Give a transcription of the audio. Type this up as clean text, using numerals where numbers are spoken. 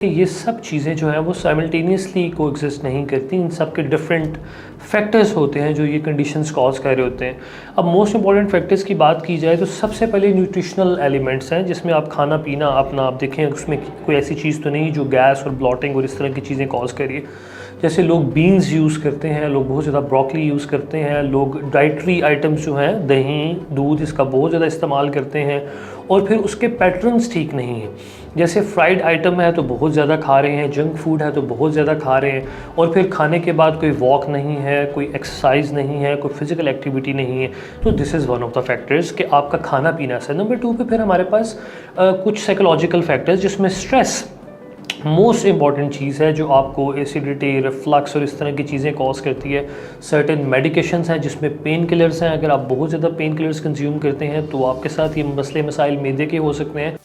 ये सब चीज़ें जो हैं वो साइमल्टेनियसली कोएग्जिस्ट नहीं करती, इन सब के डिफरेंट फैक्टर्स होते हैं जो ये कंडीशंस कॉज कर रहे होते हैं। अब मोस्ट इंपॉर्टेंट फैक्टर्स की बात की जाए तो सबसे पहले न्यूट्रिशनल एलिमेंट्स हैं, जिसमें आप खाना पीना अपना आप देखें उसमें कोई ऐसी चीज़ तो नहीं जो गैस और ब्लॉटिंग और इस तरह की चीज़ें कॉज करिए। जैसे लोग बीन्स यूज़ करते हैं, लोग बहुत ज़्यादा ब्रोकली यूज़ करते हैं, लोग डाइटरी आइटम्स जो हैं दही दूध इसका बहुत ज़्यादा इस्तेमाल करते हैं और फिर उसके पैटर्न्स ठीक नहीं हैं। जैसे फ्राइड आइटम है तो बहुत ज़्यादा खा रहे हैं, जंक फूड है तो बहुत ज़्यादा खा रहे हैं और फिर खाने के बाद कोई वॉक नहीं है, कोई एक्सरसाइज नहीं है, कोई फिजिकल एक्टिविटी नहीं है। तो this is one of the factors कि आपका खाना पीना से। नंबर 2 पे फिर हमारे पास कुछ साइकोलॉजिकल फैक्टर्स, जिसमें स्ट्रेस मोस्ट इंपॉर्टेंट चीज़ है जो आपको एसिडिटी, रिफ्लक्स और इस तरह की चीज़ें कॉज करती है। सर्टेन मेडिकेशंस हैं जिसमें पेन किलर्स हैं, अगर आप बहुत ज़्यादा पेन किलर्स कंज्यूम करते हैं तो आपके साथ ये मसले मसाइल मैदे के हो सकते हैं।